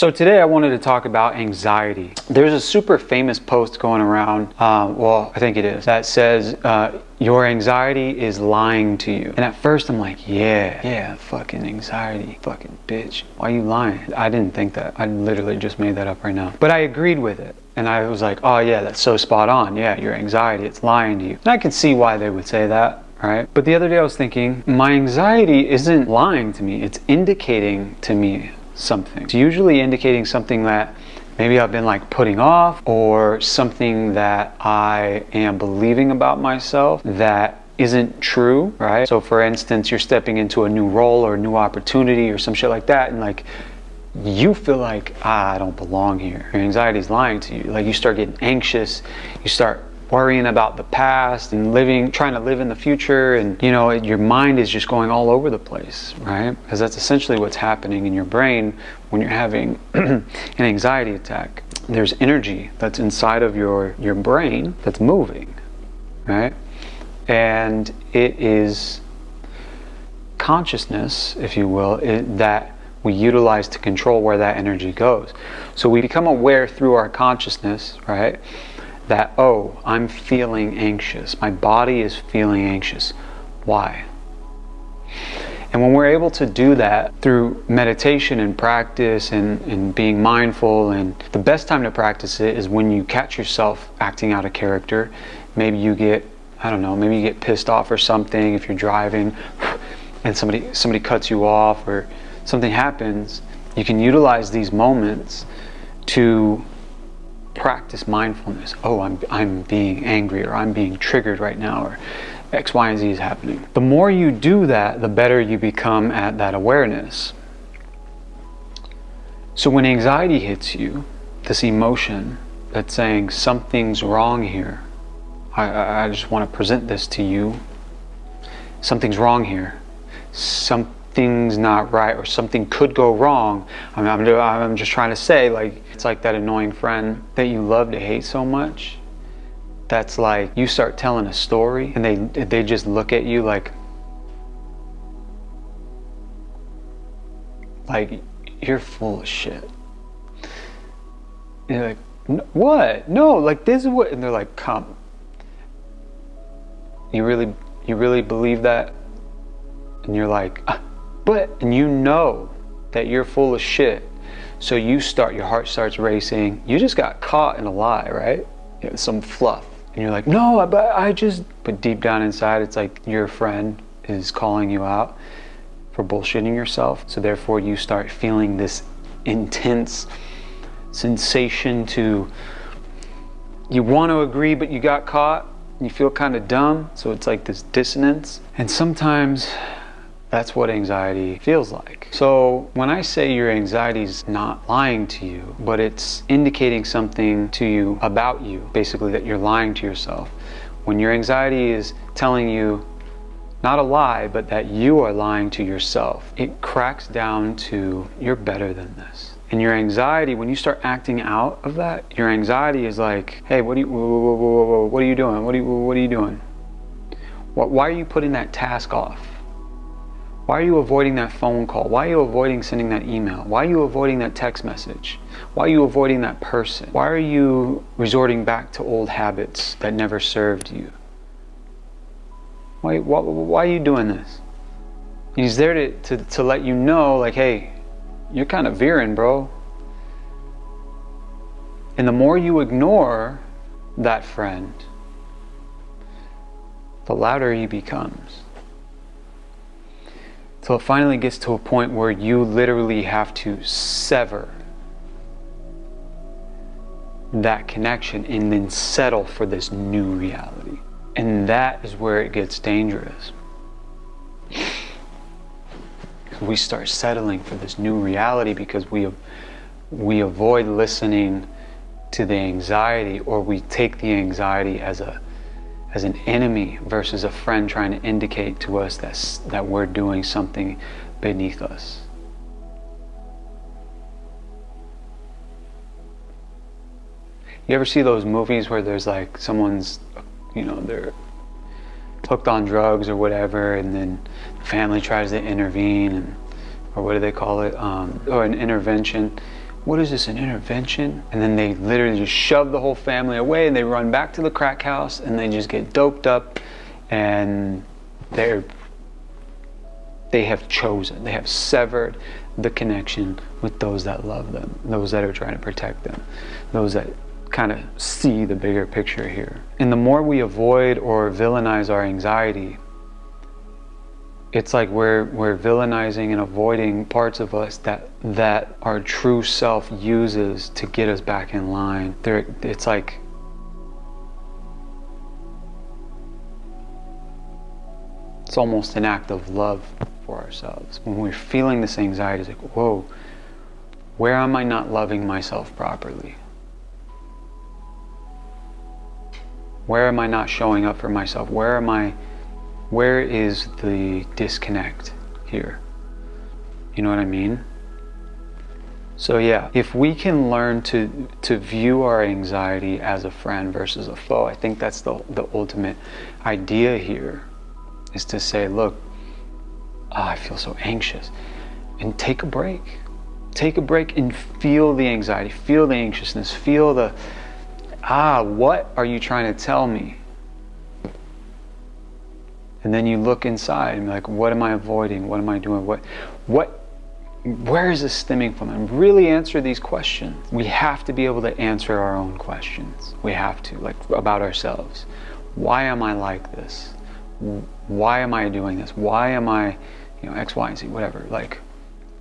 So today I wanted to talk about anxiety. There's a super famous post going around, well, I think it is, that says, your anxiety is lying to you. And at first I'm like, yeah, fucking anxiety, fucking bitch. Why are you lying? I didn't think that. I literally just made that up right now. But I agreed with it. And I was like, oh yeah, that's so spot on. Yeah, your anxiety, it's lying to you. And I can see why they would say that. Right? But the other day I was thinking, my anxiety isn't lying to me, it's indicating to me something. It's usually indicating something that maybe I've been like putting off, or something that I am believing about myself that isn't true, right? So for instance, you're stepping into a new role or a new opportunity or some shit like that, and like you feel like, I don't belong here. Your anxiety is lying to you. Like you start getting anxious, you start worrying about the past and trying to live in the future, and you know, your mind is just going all over the place, right? Because that's essentially what's happening in your brain when you're having an anxiety attack. There's energy that's inside of your brain that's moving, right? And it is consciousness, if you will, that we utilize to control where that energy goes. So we become aware through our consciousness, right? That, oh, I'm feeling anxious. My body is feeling anxious. Why? And when we're able to do that through meditation and practice and being mindful, and the best time to practice it is when you catch yourself acting out of character. Maybe you get, I don't know, maybe you get pissed off or something if you're driving and somebody cuts you off or something happens. You can utilize these moments to practice mindfulness. Oh, I'm being angry, or I'm being triggered right now, or X, Y, and Z is happening. The more you do that, the better you become at that awareness. So when anxiety hits you, this emotion that's saying something's wrong here, I just want to present this to you. Something's wrong here. Something's not right, or something could go wrong. I'm just trying to say, like, it's like that annoying friend that you love to hate so much. That's like, you start telling a story and they just look at you like you're full of shit. And you're like, what? No, like this is what, and they're like, come. You really believe that? And you're like, and you know that you're full of shit. So your heart starts racing. You just got caught in a lie, right? You know, some fluff. And you're like, no, but deep down inside, it's like your friend is calling you out for bullshitting yourself. So therefore you start feeling this intense sensation you want to agree, but you got caught. You feel kind of dumb. So it's like this dissonance. And sometimes that's what anxiety feels like. So when I say your anxiety is not lying to you, but it's indicating something to you about you, basically that you're lying to yourself. When your anxiety is telling you not a lie, but that you are lying to yourself, it cracks down to you're better than this. And your anxiety, when you start acting out of that, your anxiety is like, hey, what are you doing? What are you doing? Why are you putting that task off? Why are you avoiding that phone call? Why are you avoiding sending that email? Why are you avoiding that text message? Why are you avoiding that person? Why are you resorting back to old habits that never served you? Why are you doing this? He's there to let you know, like, hey, you're kind of veering, bro. And the more you ignore that friend, the louder he becomes. So it finally gets to a point where you literally have to sever that connection and then settle for this new reality. And that is where it gets dangerous. We start settling for this new reality because we avoid listening to the anxiety, or we take the anxiety as an enemy versus a friend trying to indicate to us that we're doing something beneath us. You ever see those movies where there's like someone's, they're hooked on drugs or whatever, and then the family tries to intervene, or what do they call it? Or an intervention, what is this, an intervention? And then they literally just shove the whole family away and they run back to the crack house and they just get doped up, and they have chosen, they have severed the connection with those that love them, those that are trying to protect them, those that kind of see the bigger picture here. And the more we avoid or villainize our anxiety, it's like we're villainizing and avoiding parts of us that our true self uses to get us back in line. It's like it's almost an act of love for ourselves. When we're feeling this anxiety, it's like, whoa, where am I not loving myself properly? Where am I not showing up for myself? Where is the disconnect here? You know what I mean? So yeah, if we can learn to view our anxiety as a friend versus a foe, I think that's the ultimate idea here, is to say, look, I feel so anxious, and take a break. Take a break and feel the anxiety, feel the anxiousness, feel the, what are you trying to tell me? And then you look inside and be like, what am I avoiding? What am I doing? Where is this stemming from? And really answer these questions. We have to be able to answer our own questions. We have to, like, about ourselves. Why am I like this? Why am I doing this? Why am I, X, Y, and Z, whatever. Like,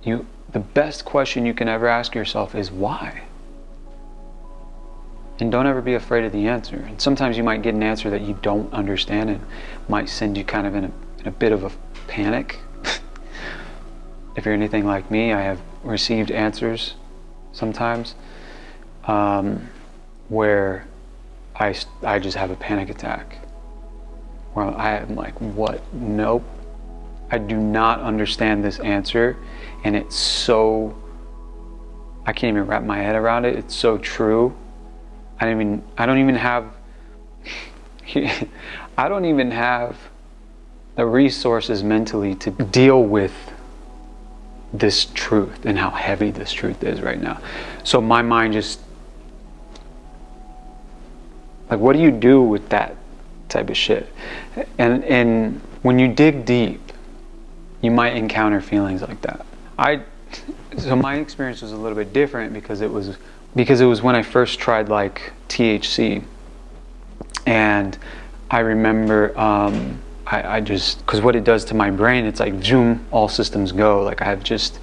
the best question you can ever ask yourself is why? And don't ever be afraid of the answer. And sometimes you might get an answer that you don't understand and might send you kind of in a bit of a panic. If you're anything like me, I have received answers sometimes where I just have a panic attack. Where I am like, what? Nope. I do not understand this answer. And it's so, I can't even wrap my head around it. It's so true. I don't even have the resources mentally to deal with this truth and how heavy this truth is right now. So my mind just, like, what do you do with that type of shit? And when you dig deep, you might encounter feelings like that. So my experience was a little bit different because it was when I first tried like THC, and I remember I just, because what it does to my brain, it's like zoom, all systems go. Like I have just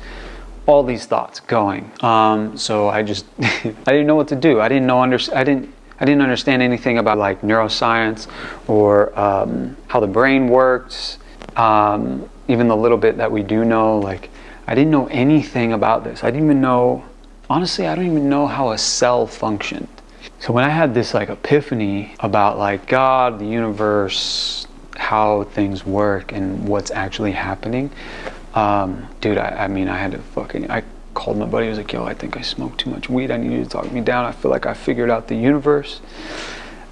all these thoughts going. So I just I didn't know what to do. I didn't understand anything about like neuroscience or how the brain works. Even the little bit that we do know, like I didn't know anything about this. I didn't even know. Honestly, I don't even know how a cell functioned. So when I had this like epiphany about like God, the universe, how things work and what's actually happening, dude, I had to I called my buddy. I was like, yo, I think I smoked too much weed. I need you to talk me down. I feel like I figured out the universe.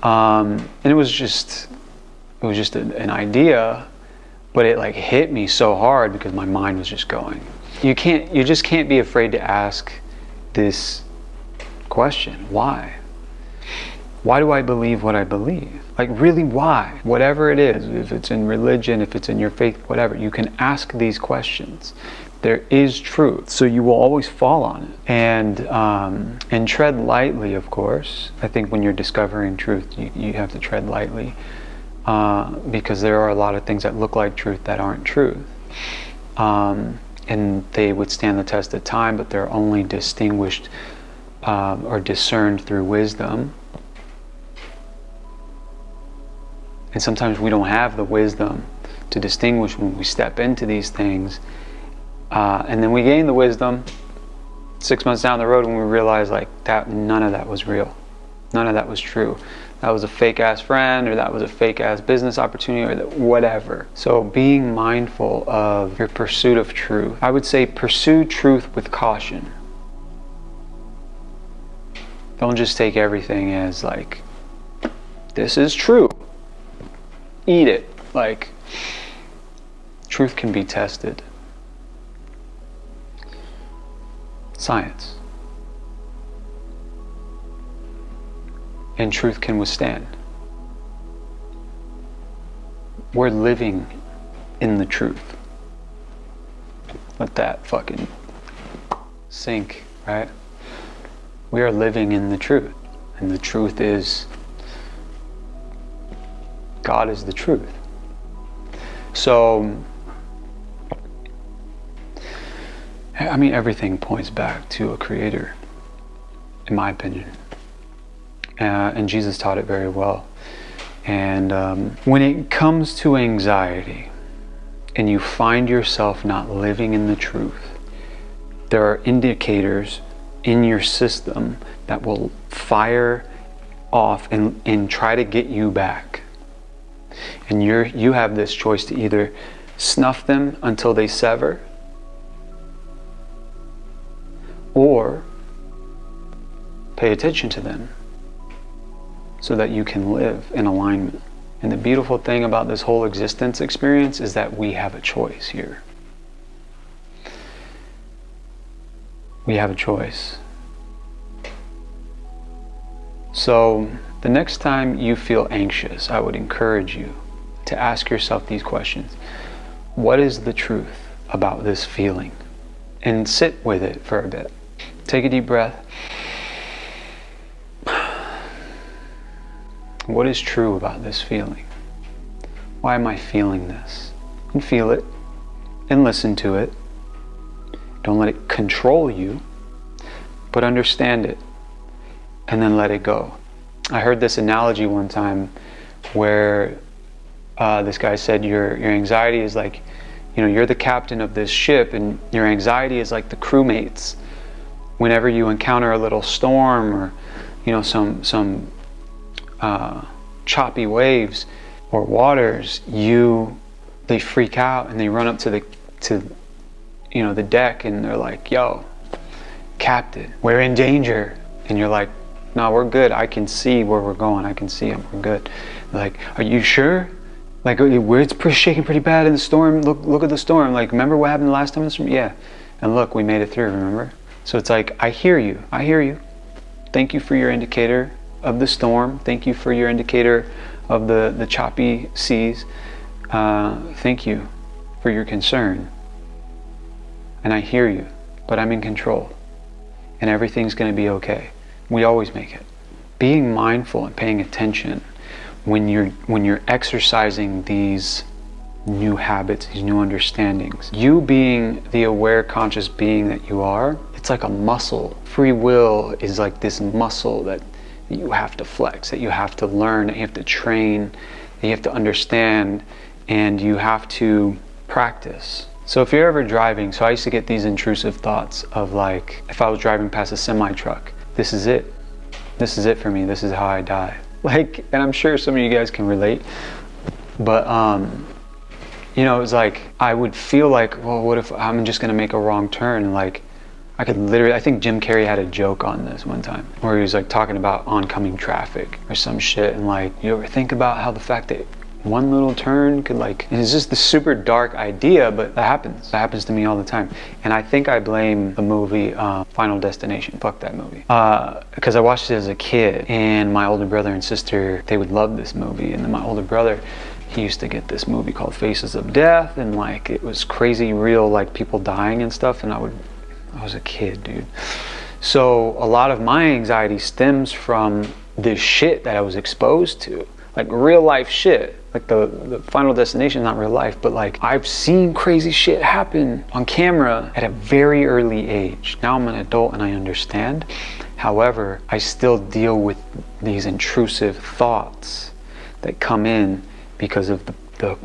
And it was just an idea, but it like hit me so hard because my mind was just going. You just can't be afraid to ask this question. Why do I believe what I believe? Like, really, why? Whatever it is, if it's in religion, if it's in your faith, whatever, you can ask these questions. There is truth, so you will always fall on it. And tread lightly, of course. I think when you're discovering truth, you have to tread lightly, because there are a lot of things that look like truth that aren't truth. And they would stand the test of time, but they're only distinguished or discerned through wisdom. And sometimes we don't have the wisdom to distinguish when we step into these things. And then we gain the wisdom 6 months down the road when we realize like that none of that was real. None of that was true. That was a fake ass friend, or that was a fake ass business opportunity, or whatever. So being mindful of your pursuit of truth. I would say pursue truth with caution. Don't just take everything as like, this is true. Eat it. Like, truth can be tested. Science. and truth can withstand. We're living in the truth. Let that fucking sink, right? We are living in the truth. And the truth is, God is the truth. So, I mean, everything points back to a creator, in my opinion. And Jesus taught it very well. And when it comes to anxiety, and you find yourself not living in the truth, there are indicators in your system that will fire off and try to get you back. And you have this choice to either snuff them until they sever, or pay attention to them so that you can live in alignment. And the beautiful thing about this whole existence experience is that we have a choice here. We have a choice. So the next time you feel anxious, I would encourage you to ask yourself these questions. What is the truth about this feeling? And sit with it for a bit. Take a deep breath. What is true about this feeling? Why am I feeling this? And feel it and listen to it. Don't let it control you, but understand it and then let it go. I heard this analogy one time where this guy said your anxiety is like, you're the captain of this ship, and your anxiety is like the crewmates. Whenever you encounter a little storm or some choppy waves or waters, they freak out and they run up to the deck, and they're like, "Yo, captain, we're in danger." And you're like, "No, we're good. I can see where we're going. I can see it. We're good." They're like, "Are you sure? Like, it's shaking pretty bad in the storm. Look at the storm. Like, remember what happened the last time in the storm? Yeah. And look, we made it through, remember?" So it's like, I hear you. Thank you for your indicator of the storm. Thank you for your indicator of the choppy seas. Thank you for your concern. And I hear you, but I'm in control. And everything's going to be okay. We always make it. Being mindful and paying attention when you're exercising these new habits, these new understandings. You being the aware, conscious being that you are, it's like a muscle. Free will is like this muscle that you have to flex, that you have to learn, that you have to train, that you have to understand, and you have to practice. So if you're ever driving, so I used to get these intrusive thoughts of like, if I was driving past a semi-truck, this is it. This is it for me. This is how I die. Like, and I'm sure some of you guys can relate, but it was like, I would feel like, well, what if I'm just gonna make a wrong turn? Like, I could literally, I think Jim Carrey had a joke on this one time where he was like talking about oncoming traffic or some shit, and like, you ever think about how the fact that one little turn could like, and it's just this super dark idea, but that happens to me all the time. And I think I blame the movie Final Destination. Fuck that movie, because I watched it as a kid, and my older brother and sister, they would love this movie. And then my older brother, he used to get this movie called Faces of Death, and like, it was crazy real, like people dying and stuff, and I was a kid, dude. So a lot of my anxiety stems from this shit that I was exposed to, like real life shit. Like the Final Destination is not real life, but like, I've seen crazy shit happen on camera at a very early age. Now I'm an adult and I understand. However, I still deal with these intrusive thoughts that come in because of the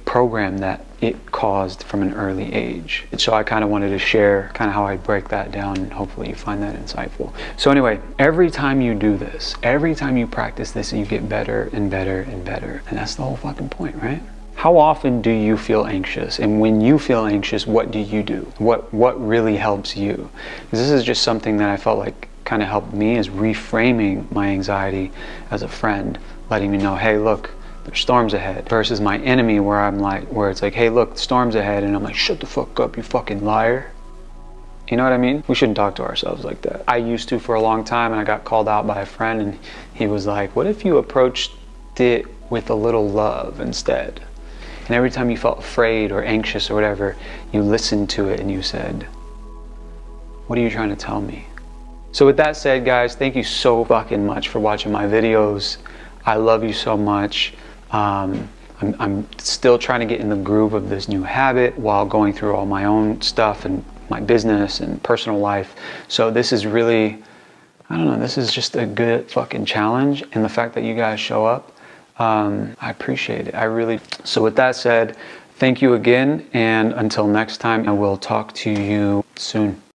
program that it caused from an early age. And so I kind of wanted to share kind of how I break that down, and hopefully you find that insightful. So anyway, every time you do this, every time you practice this, you get better and better and better. And that's the whole fucking point, right? How often do you feel anxious? And when you feel anxious, what do you do? What really helps you? Because this is just something that I felt like kind of helped me, is reframing my anxiety as a friend, letting me know, hey, look, there's storms ahead, versus my enemy where it's like, hey, look, storms ahead, and I'm like, shut the fuck up, you fucking liar. You know what I mean? We shouldn't talk to ourselves like that. I used to for a long time, and I got called out by a friend, and he was like, what if you approached it with a little love instead? And every time you felt afraid or anxious or whatever, you listened to it and you said, what are you trying to tell me? So with that said, guys, thank you so fucking much for watching my videos. I love you so much. I'm still trying to get in the groove of this new habit while going through all my own stuff and my business and personal life. So this is really, I don't know, this is just a good fucking challenge. And the fact that you guys show up, I appreciate it. I really. So with that said, thank you again. And until next time, I will talk to you soon.